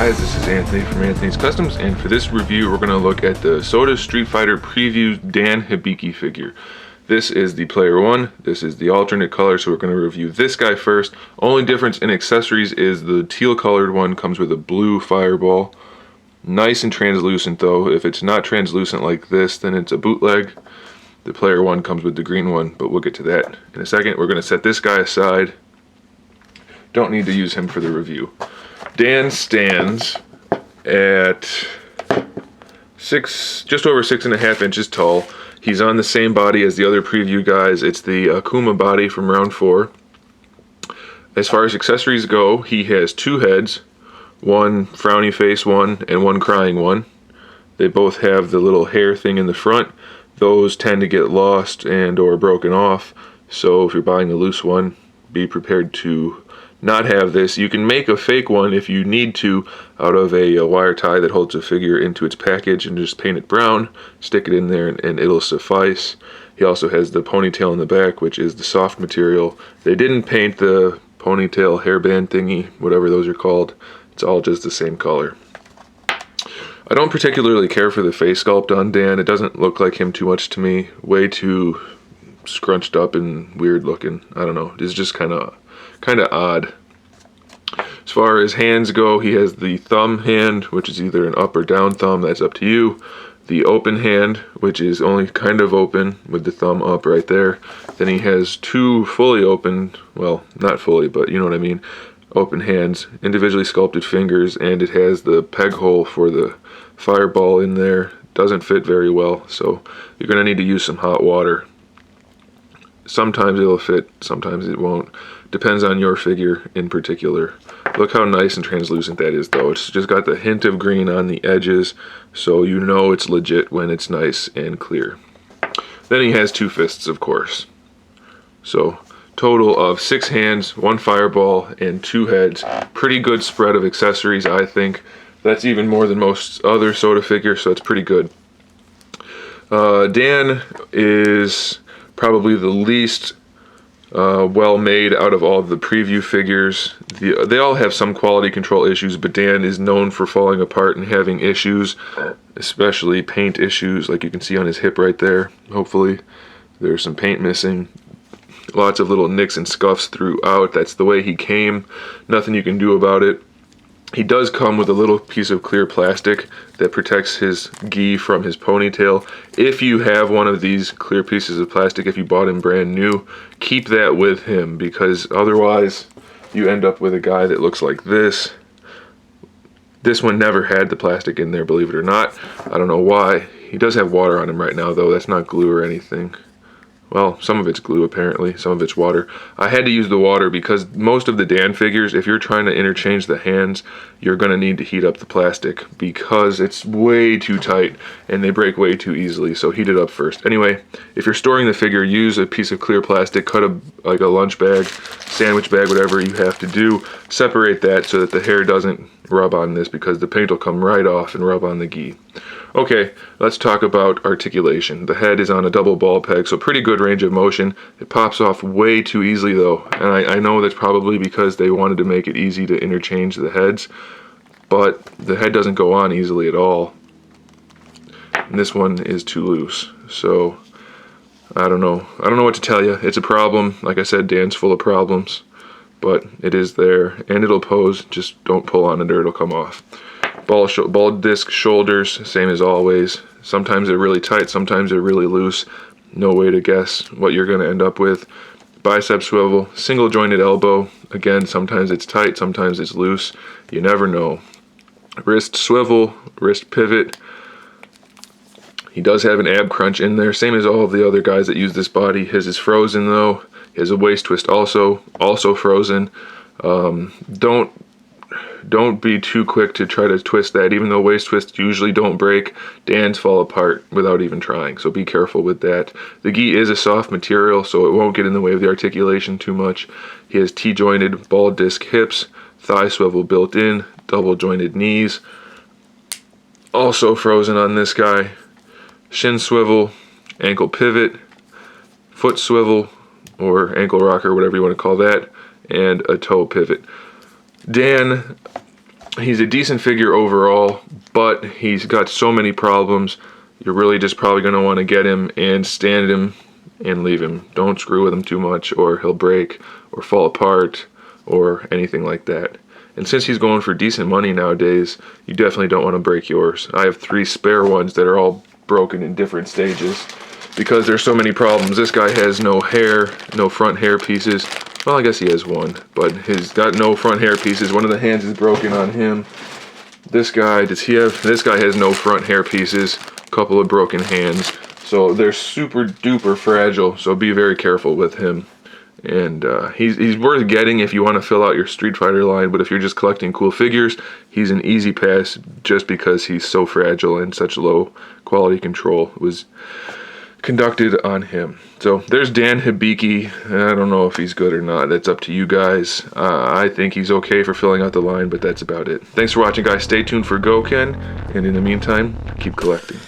guys, this is Anthony from Anthony's Customs, and for this review we're going to look at the SOTA Street Fighter Preview Dan HIBIKI figure. This is the player one, this is the alternate color, so we're going to review this guy first. Only difference in accessories is the teal colored one comes with a blue fireball. Nice and translucent though. If it's not translucent like this, then it's a bootleg. The player one comes with the green one, but we'll get to that in a second. We're going to set this guy aside. Don't need to use him for the review. Dan stands at just over 6.5 inches tall. He's on the same body as the other preview guys. It's the Akuma body from round 4. As far as accessories go, he has 2 heads, one frowny face one and one crying one. They both have the little hair thing in the front. Those tend to get lost and or broken off, so if you're buying a loose one, be prepared to not have this. You can make a fake one if you need to out of a wire tie that holds a figure into its package and just paint it brown, stick it in there, and it'll suffice. He also has the ponytail in the back, which is the soft material. They didn't paint the ponytail hairband thingy, whatever those are called. It's all just the same color. I don't particularly care for the face sculpt on Dan. It doesn't look like him too much to me. Way too scrunched up and weird looking. I don't know. It's just kind of odd. As far as hands go, he has the thumb hand, which is either an up or down thumb. That's up to you. The open hand, which is only kind of open with the thumb up right there. Then he has 2 fully open, well, not fully, but you know what I mean, open hands, individually sculpted fingers, and it has the peg hole for the fireball in there. Doesn't fit very well, so you're going to need to use some hot water. Sometimes it'll fit, sometimes it won't. Depends on your figure in particular. Look how nice and translucent that is though. It's just got the hint of green on the edges, so you know it's legit when it's nice and clear. Then he has 2 fists, of course. So total of 6 hands, 1 fireball, and 2 heads. Pretty good spread of accessories, I think. That's even more than most other SOTA figures, so it's pretty good. Dan is probably the least well made out of all of the preview figures. They all have some quality control issues, but Dan is known for falling apart and having issues, especially paint issues, like you can see on his hip right there. Hopefully there's some paint missing. Lots of little nicks and scuffs throughout. That's the way he came. Nothing you can do about it. He does come with a little piece of clear plastic that protects his gi from his ponytail. If you have one of these clear pieces of plastic, if you bought him brand new, keep that with him, because otherwise you end up with a guy that looks like this. This one never had the plastic in there, believe it or not. I don't know why. He does have water on him right now though. That's not glue or anything. Well, some of it's glue apparently, some of it's water. I had to use the water because most of the Dan figures, if you're trying to interchange the hands, you're going to need to heat up the plastic because it's way too tight and they break way too easily, so heat it up first. Anyway, if you're storing the figure, use a piece of clear plastic, cut like a lunch bag, sandwich bag, whatever you have to do. Separate that so that the hair doesn't rub on this because the paint will come right off and rub on the gi. Okay, let's talk about articulation. The head is on a double ball peg, so pretty good range of motion. It pops off way too easily though, and I know that's probably because they wanted to make it easy to interchange the heads, but the head doesn't go on easily at all. And this one is too loose, so I don't know what to tell you. It's a problem. Like I said, Dan's full of problems, but it is there, and it'll pose. Just don't pull on it or it'll come off. Ball disc shoulders, same as always. Sometimes they're really tight, sometimes they're really loose. No way to guess what you're going to end up with. Bicep swivel, single jointed elbow. Again, sometimes it's tight, sometimes it's loose. You never know. Wrist swivel, wrist pivot. He does have an ab crunch in there, same as all of the other guys that use this body. His is frozen though. He has a waist twist also frozen. Don't be too quick to try to twist that. Even though waist twists usually don't break, Dan's fall apart without even trying, so be careful with that. The gi is a soft material, so it won't get in the way of the articulation too much. He has T-jointed ball disc hips, thigh swivel built in, double jointed knees. Also frozen on this guy. Shin swivel, ankle pivot, foot swivel, or ankle rocker, whatever you want to call that, and a toe pivot. Dan He's a decent figure overall, but he's got so many problems. You're really just probably going to want to get him and stand him and leave him. Don't screw with him too much, or he'll break or fall apart or anything like that. And since he's going for decent money nowadays, you definitely don't want to break yours. I have 3 spare ones that are all broken in different stages because there's so many problems. This guy has no hair, no front hair pieces. Well, I guess he has one, but he's got no front hair pieces. One of the hands is broken on him. This guy, does he have? This guy has no front hair pieces. A couple of broken hands. So they're super duper fragile. So be very careful with him. And he's worth getting if you want to fill out your Street Fighter line. But if you're just collecting cool figures, he's an easy pass just because he's so fragile and such low quality control was conducted on him. So there's Dan Hibiki. I don't know if he's good or not. That's up to you guys. I think he's okay for filling out the line, but that's about it. Thanks for watching, guys. Stay tuned for Goken, and in the meantime, keep collecting.